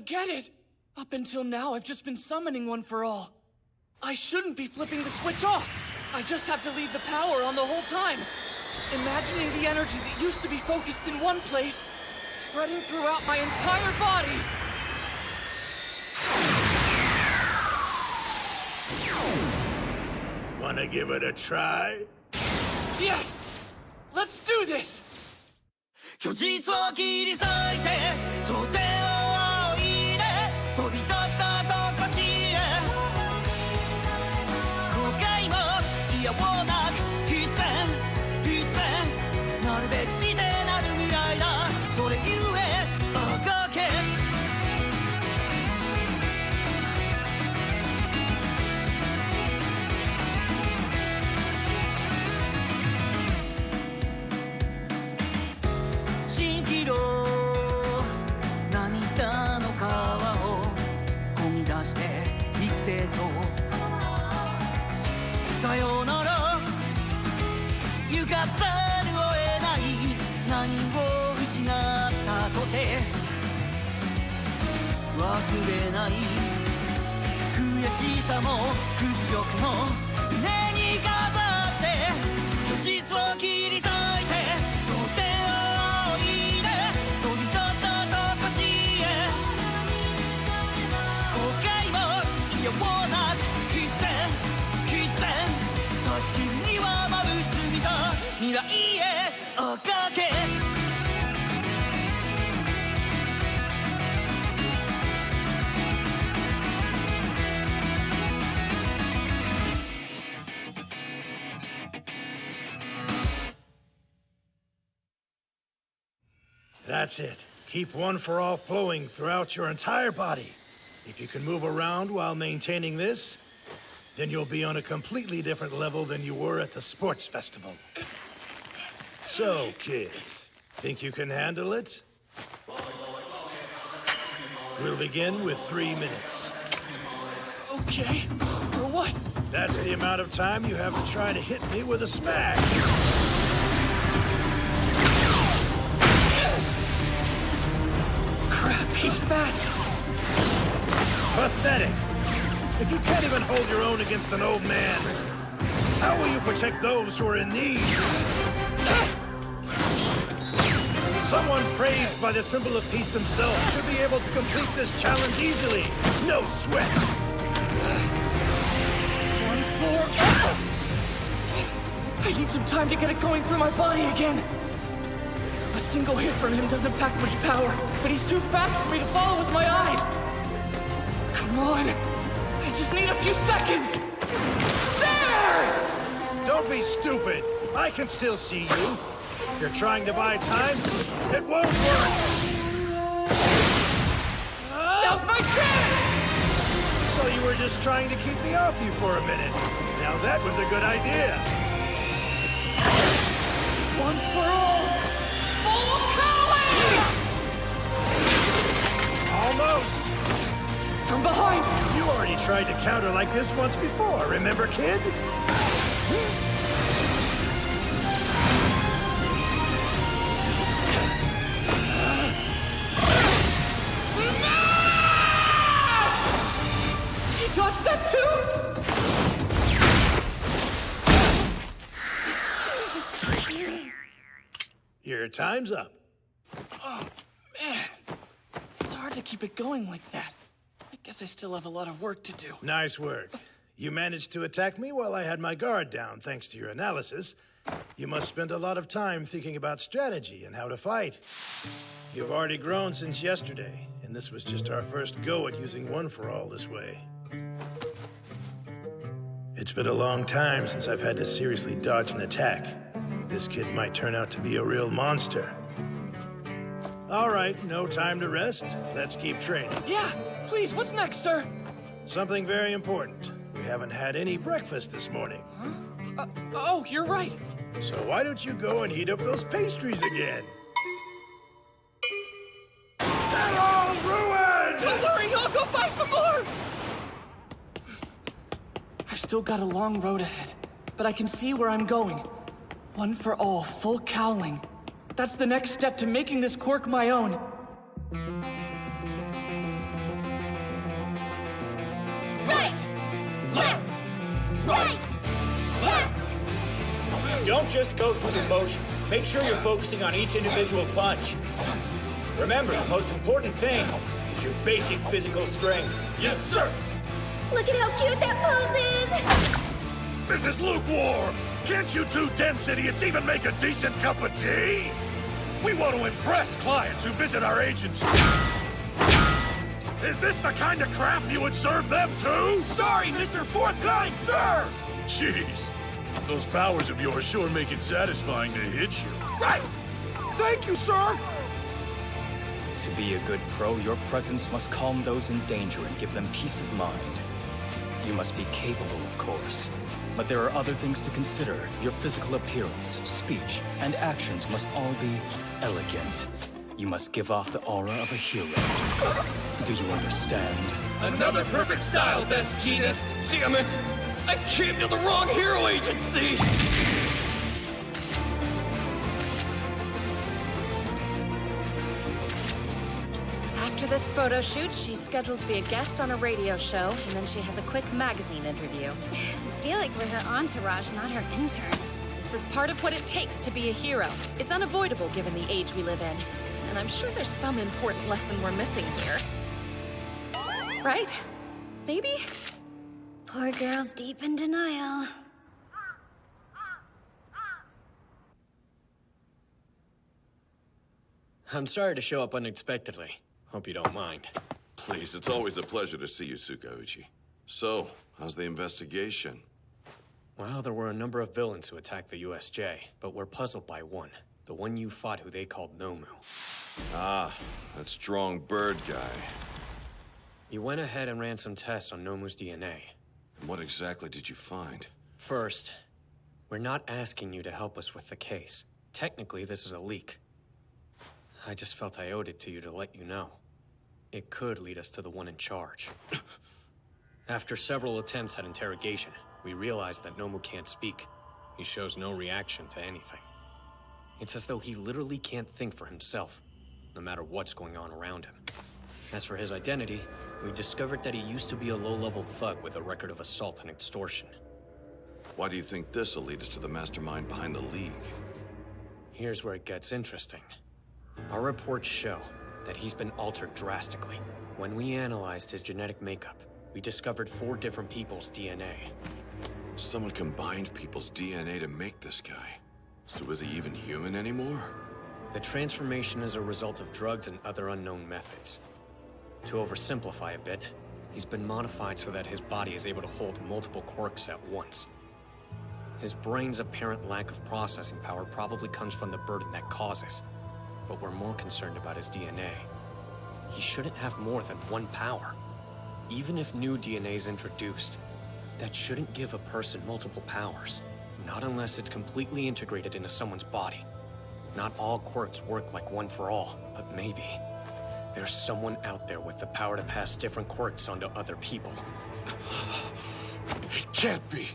get it! Up until now, I've just been summoning One for All. I shouldn't be flipping the switch off! I just have to leave the power on the whole time! Imagining the energy that used to be focused in one place, spreading throughout my entire body! Wanna give it a try? Yes! Let's do this! 虚実を切り裂いて想定を仰いで飛び立ったとこしへ後悔も嫌をなく必然なるべくしてなる未来だそれゆえ赤け蜃気楼涙の川をこぎ出して育成そうさよなら行かざるを得ない何を失ったとて忘れない悔しさも屈辱も胸に飾って虚実を切り裂いて想定を仰いで飛び立ったとこしへ後悔も嫌をなく必然断ち切るには眩しすぎた未来へ赤け That's it. Keep One for All flowing throughout your entire body. If you can move around while maintaining this, then you'll be on a completely different level than you were at the sports festival. So, kid, think you can handle it? We'll begin with 3 minutes. Okay, for what? That's the amount of time you have to try to hit me with a smash. Crap, he's fast! Pathetic! If you can't even hold your own against an old man, how will you protect those who are in need? Someone praised by the symbol of peace himself should be able to complete this challenge easily. No sweat! 1-4... I need some time to get it going through my body again. A single hit from him doesn't pack much power, but he's too fast for me to follow with my eyes. Come on. I just need a few seconds. There! Don't be stupid. I can still see you. If you're trying to buy time, it won't work. Now's my chance! So you were just trying to keep me off you for a minute. Now that was a good idea. One for all. Full Cali! Almost. From behind. You already tried to counter like this once before, remember, kid? Dodge that too! Your time's up. Oh, man. It's hard to keep it going like that. I guess I still have a lot of work to do. Nice work. You managed to attack me while I had my guard down, thanks to your analysis. You must spend a lot of time thinking about strategy and how to fight. You've already grown since yesterday, and this was just our first go at using One for All this way. It's been a long time since I've had to seriously dodge an attack. This kid might turn out to be a real monster. All right, no time to rest. Let's keep training. Yeah, please, what's next, sir? Something very important. We haven't had any breakfast this morning. Huh? Oh, you're right. So why don't you go and heat up those pastries again? They're all ruined! Don't worry, I'll go buy some more! I've still got a long road ahead, but I can see where I'm going. One for all, full cowling. That's the next step to making this quirk my own. Right! Left! Don't just go through the motions. Make sure you're focusing on each individual punch. Remember, the most important thing is your basic physical strength. Yes, sir! Look at how cute that pose is! This is lukewarm! Can't you two dense idiots even make a decent cup of tea? We want to impress clients who visit our agency. Is this the kind of crap you would serve them too? Sorry, Mr. Fourth Kind, sir! Jeez. Those powers of yours sure make it satisfying to hit you. Right! Thank you, sir! To be a good pro, your presence must calm those in danger and give them peace of mind. You must be capable, of course. But there are other things to consider. Your physical appearance, speech, and actions must all be elegant. You must give off the aura of a hero. Do you understand? Another perfect style, Best Jeanist! Damn it! I came to the wrong hero agency! After this photo shoot, she's scheduled to be a guest on a radio show, and then she has a quick magazine interview. I feel like we're her entourage, not her interns. This is part of what it takes to be a hero. It's unavoidable given the age we live in. And I'm sure there's some important lesson we're missing here. Right? Maybe? Poor girl's deep in denial. I'm sorry to show up unexpectedly. Hope you don't mind. Please, it's always a pleasure to see you, Tsukauchi. So, how's the investigation? Well, there were a number of villains who attacked the USJ, but we're puzzled by one. The one you fought who they called Nomu. Ah, that strong bird guy. You went ahead and ran some tests on Nomu's DNA. And what exactly did you find? First, we're not asking you to help us with the case. Technically, this is a leak. I just felt I owed it to you to let you know. It could lead us to the one in charge. After several attempts at interrogation, we realized that Nomu can't speak. He shows no reaction to anything. It's as though he literally can't think for himself, no matter what's going on around him. As for his identity, we discovered that he used to be a low-level thug with a record of assault and extortion. Why do you think this will lead us to the mastermind behind the League? Here's where it gets interesting. Our reports show that he's been altered drastically. When we analyzed his genetic makeup, we discovered 4 different people's DNA. Someone combined people's DNA to make this guy. So is he even human anymore? The transformation is a result of drugs and other unknown methods. To oversimplify a bit, he's been modified so that his body is able to hold multiple quirks at once. His brain's apparent lack of processing power probably comes from the burden that causes, but we're more concerned about his DNA. He shouldn't have more than one power. Even if new DNA is introduced, that shouldn't give a person multiple powers. Not unless it's completely integrated into someone's body. Not all quirks work like one for all, but maybe. There's someone out there with the power to pass different quirks onto other people. It can't be!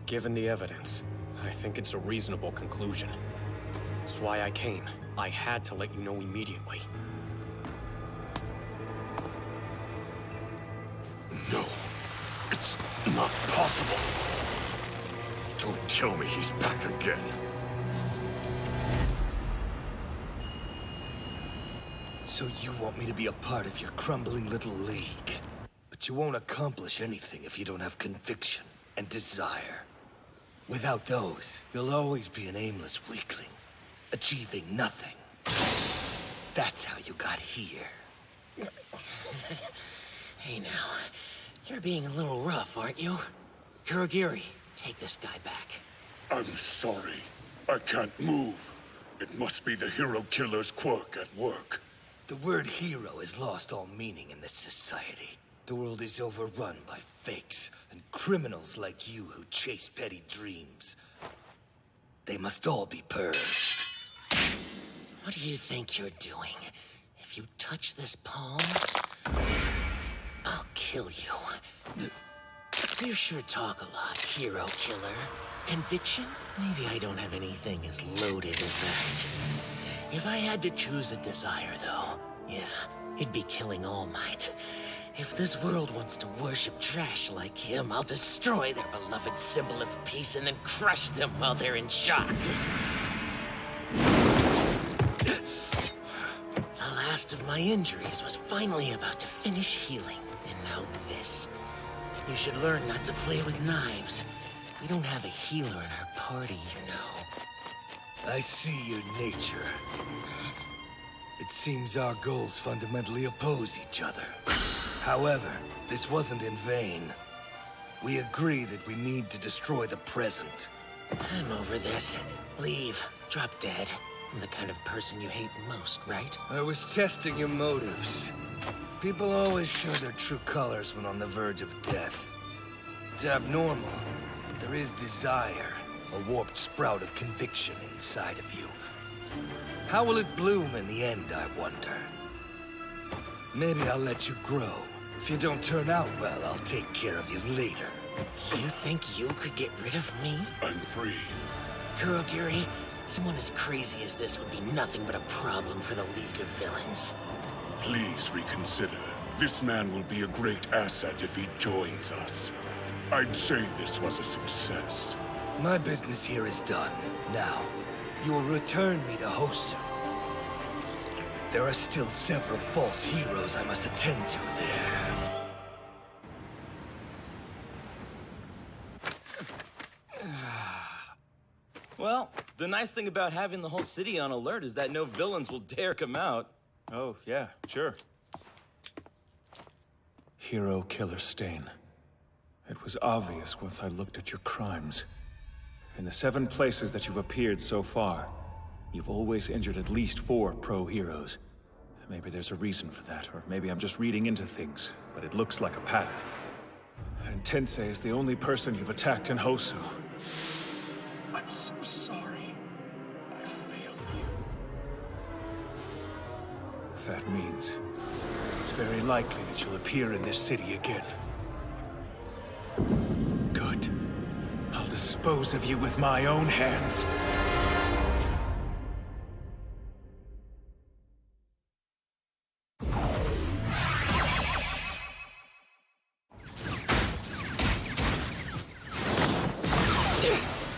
Given the evidence, I think it's a reasonable conclusion. That's why I came. I had to let you know immediately. No, it's not possible. Don't tell me he's back again. So you want me to be a part of your crumbling little league. But you won't accomplish anything if you don't have conviction and desire. Without those, you'll always be an aimless weakling, achieving nothing. That's how you got here. Hey now, you're being a little rough, aren't you? Kurogiri, take this guy back. I'm sorry. I can't move. It must be the hero killer's quirk at work. The word hero has lost all meaning in this society. The world is overrun by fakes and criminals like you who chase petty dreams. They must all be purged. What do you think you're doing? If you touch this palm, I'll kill you. You sure talk a lot, hero killer. Conviction? Maybe I don't have anything as loaded as that. If I had to choose a desire, though, yeah, it'd be killing All Might. If this world wants to worship trash like him, I'll destroy their beloved symbol of peace and then crush them while they're in shock. The last of my injuries was finally about to finish healing, and now this. You should learn not to play with knives. We don't have a healer in our party, you know. I see your nature. It seems our goals fundamentally oppose each other. However, this wasn't in vain. We agree that we need to destroy the present. I'm over this. Leave. Drop dead. I'm the kind of person you hate most, right? I was testing your motives. People always show their true colors when on the verge of death. It's abnormal, but there is desire, a warped sprout of conviction inside of you. How will it bloom in the end, I wonder? Maybe I'll let you grow. If you don't turn out well, I'll take care of you later. You think you could get rid of me? I'm free. Kurogiri, someone as crazy as this would be nothing but a problem for the League of Villains. Please reconsider. This man will be a great asset if he joins us. I'd say this was a success. My business here is done. Now, you'll return me to Hosu. There are still several false heroes I must attend to there. Well, the nice thing about having the whole city on alert is that no villains will dare come out. Oh, yeah, sure. Hero Killer Stain. It was obvious once I looked at your crimes. In the 7 places that you've appeared so far, you've always injured at least 4 pro-heroes. Maybe there's a reason for that, or maybe I'm just reading into things, but it looks like a pattern. And Tensei is the only person you've attacked in Hosu. I'm so sorry. I failed you. That means it's very likely that you'll appear in this city again. Good. I'll dispose of you with my own hands.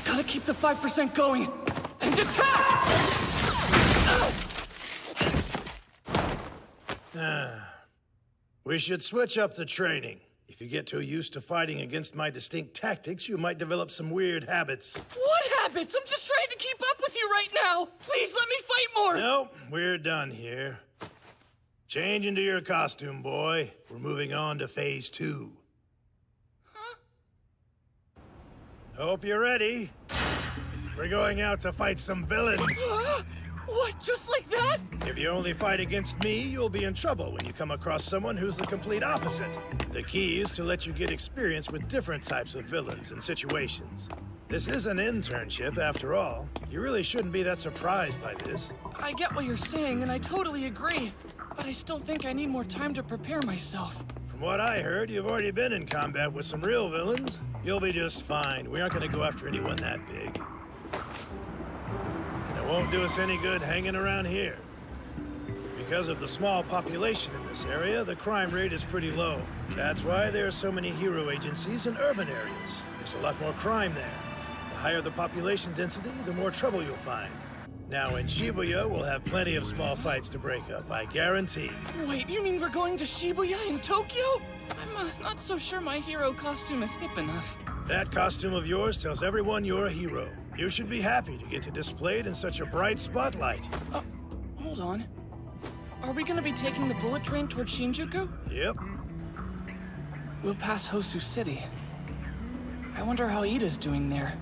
Gotta keep the 5% going! And attack! We should switch up the training. If you get too used to fighting against my distinct tactics, you might develop some weird habits. What habits? I'm just trying to keep up with you right now! Please let me fight more! Nope, we're done here. Change into your costume, boy. We're moving on to phase 2. Huh? Hope you're ready. We're going out to fight some villains. What, just like that? If you only fight against me, you'll be in trouble when you come across someone who's the complete opposite. The key is to let you get experience with different types of villains and situations. This is an internship, after all. You really shouldn't be that surprised by this. I get what you're saying, and I totally agree. But I still think I need more time to prepare myself. From what I heard, you've already been in combat with some real villains. You'll be just fine. We aren't going to go after anyone that big. And it won't do us any good hanging around here. Because of the small population in this area, the crime rate is pretty low. That's why there are so many hero agencies in urban areas. There's a lot more crime there. The higher the population density, the more trouble you'll find. Now in Shibuya, we'll have plenty of small fights to break up, I guarantee. Wait, you mean we're going to Shibuya in Tokyo? I'm not so sure my hero costume is hip enough. That costume of yours tells everyone you're a hero. You should be happy to get to display it in such a bright spotlight. Hold on. Are we gonna be taking the bullet train toward Shinjuku? Yep. We'll pass Hosu City. I wonder how Ida's doing there.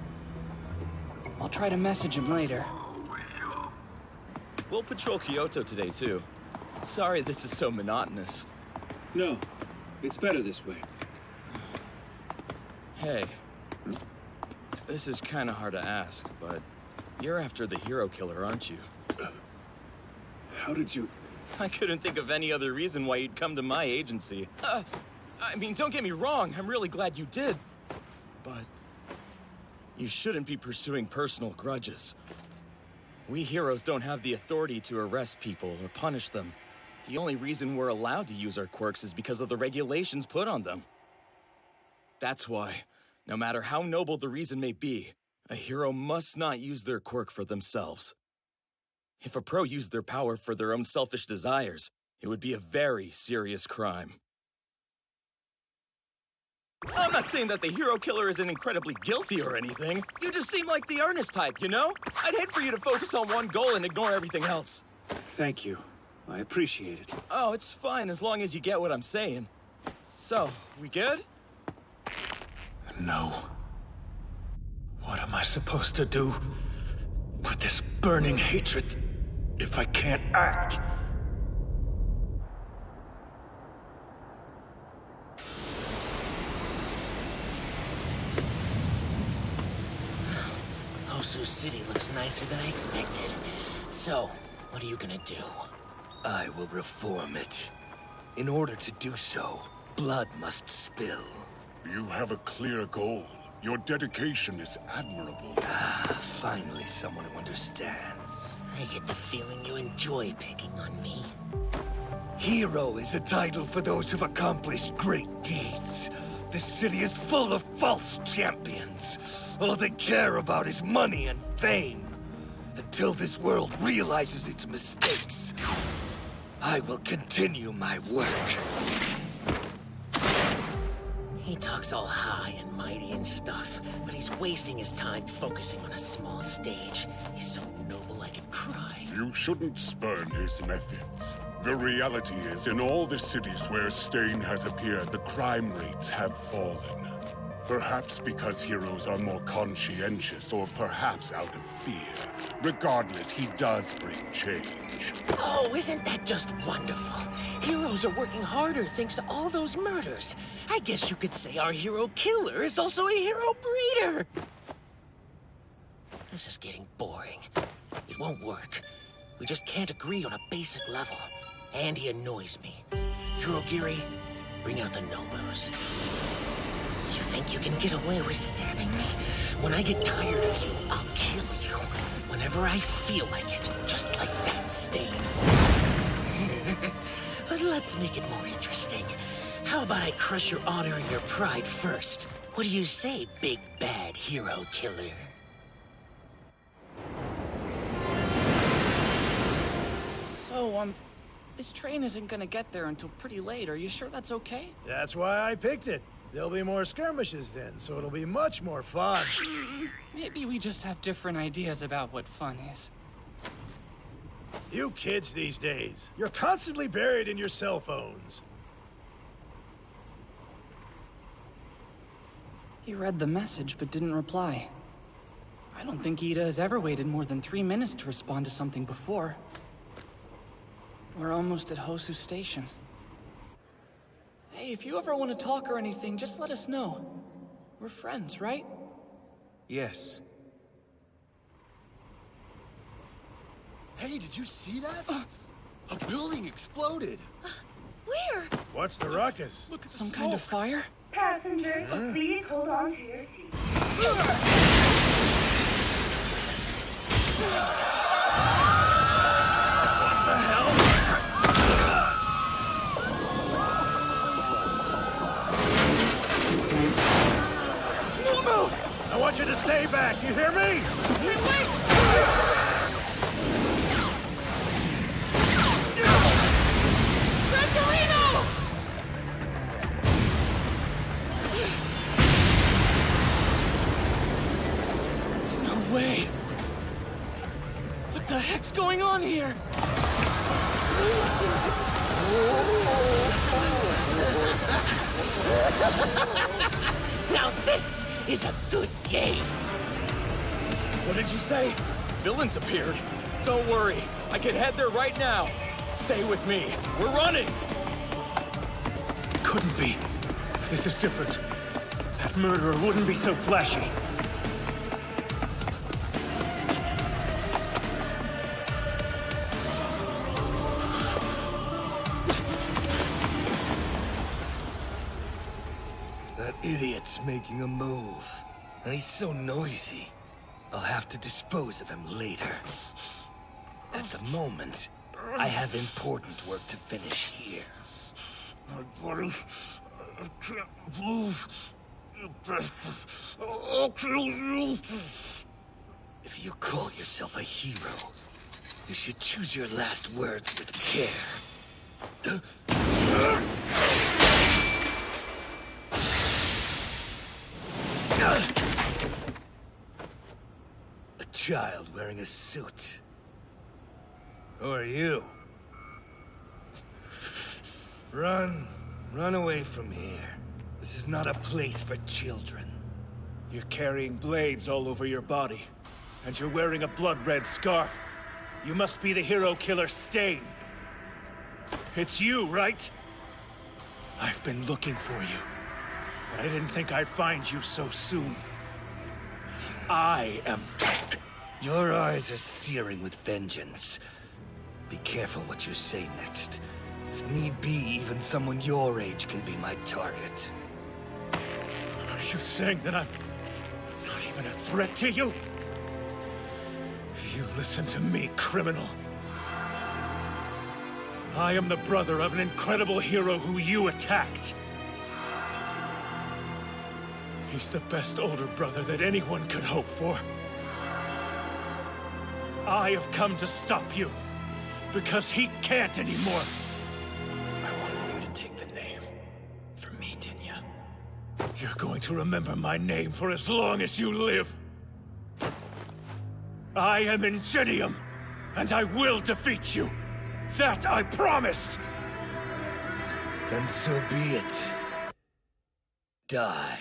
I'll try to message him later. We'll patrol Kyoto today, too. Sorry this is so monotonous. No, it's better this way. Hey, this is kind of hard to ask, but you're after the hero killer, aren't you? How did you... I couldn't think of any other reason why you'd come to my agency. I mean, don't get me wrong, I'm really glad you did. But you shouldn't be pursuing personal grudges. We heroes don't have the authority to arrest people or punish them. The only reason we're allowed to use our quirks is because of the regulations put on them. That's why, no matter how noble the reason may be, a hero must not use their quirk for themselves. If a pro used their power for their own selfish desires, it would be a very serious crime. I'm not saying that the hero killer isn't incredibly guilty or anything. You just seem like the earnest type, you know? I'd hate for you to focus on one goal and ignore everything else. Thank you. I appreciate it. Oh, it's fine as long as you get what I'm saying. So, we good? No. What am I supposed to do with this burning hatred if I can't act? Hosu City looks nicer than I expected. So, what are you gonna do? I will reform it. In order to do so, blood must spill. You have a clear goal. Your dedication is admirable. Finally someone who understands. I get the feeling you enjoy picking on me. Hero is a title for those who've accomplished great deeds. This city is full of false champions. All they care about is money and fame. Until this world realizes its mistakes, I will continue my work. He talks all high and mighty and stuff, but he's wasting his time focusing on a small stage. He's so noble I could cry. You shouldn't spurn his methods. The reality is, in all the cities where Stain has appeared, the crime rates have fallen. Perhaps because heroes are more conscientious, or perhaps out of fear. Regardless, he does bring change. Oh, isn't that just wonderful? Heroes are working harder thanks to all those murders. I guess you could say our hero killer is also a hero breeder. This is getting boring. It won't work. We just can't agree on a basic level. And he annoys me. Kurogiri, bring out the Nomos. You think you can get away with stabbing me? When I get tired of you, I'll kill you. Whenever I feel like it. Just like that, Stain. But let's make it more interesting. How about I crush your honor and your pride first? What do you say, big bad hero killer? So, this train isn't gonna get there until pretty late. Are you sure that's okay? That's why I picked it. There'll be more skirmishes then, so it'll be much more fun. Maybe we just have different ideas about what fun is. You kids these days, you're constantly buried in your cell phones. He read the message but didn't reply. I don't think Ida has ever waited more than 3 minutes to respond to something before. We're almost at Hosu Station. Hey, if you ever want to talk or anything, just let us know. We're friends, right? Yes. Hey, did you see that? A building exploded. Where? What's the ruckus? Look at some kind of fire? Passengers, please hold on to your seats. What the hell? I want you to stay back, you hear me? Wait! Venturino! No way! What the heck's going on here? Now this is a good game. What did you say? Villains appeared. Don't worry. I can head there right now. Stay with me. We're running! Couldn't be. This is different. That murderer wouldn't be so flashy. That idiot's making a move. And he's so noisy. I'll have to dispose of him later. At the moment, I have important work to finish here. My body... I can't move. You bastard. I'll kill you. If you call yourself a hero, you should choose your last words with care. A child wearing a suit. Who are you? Run away from here. This is not a place for children. You're carrying blades all over your body, and you're wearing a blood-red scarf. You must be the hero killer Stain. It's you, right? I've been looking for you, but I didn't think I'd find you so soon. I am... Your eyes are searing with vengeance. Be careful what you say next. If need be, even someone your age can be my target. Are you saying that I'm not even a threat to you? You listen to me, criminal. I am the brother of an incredible hero who you attacked. He's the best older brother that anyone could hope for. I have come to stop you, because he can't anymore. I want you to take the name from me, Tinya. You're going to remember my name for as long as you live. I am Ingenium, and I will defeat you. That I promise! Then so be it. Die.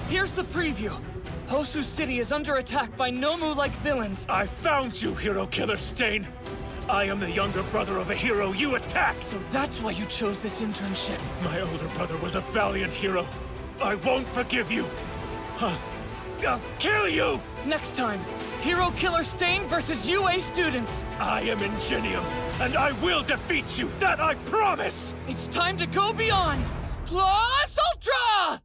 Here's the preview. Hosu City is under attack by Nomu-like villains. I found you, hero killer Stain. I am the younger brother of a hero you attacked. So that's why you chose this internship. My older brother was a valiant hero. I won't forgive you. I'll kill you! Next time, Hero Killer Stain versus UA students. I am Ingenium, and I will defeat you. That I promise! It's time to go beyond. Plus Ultra!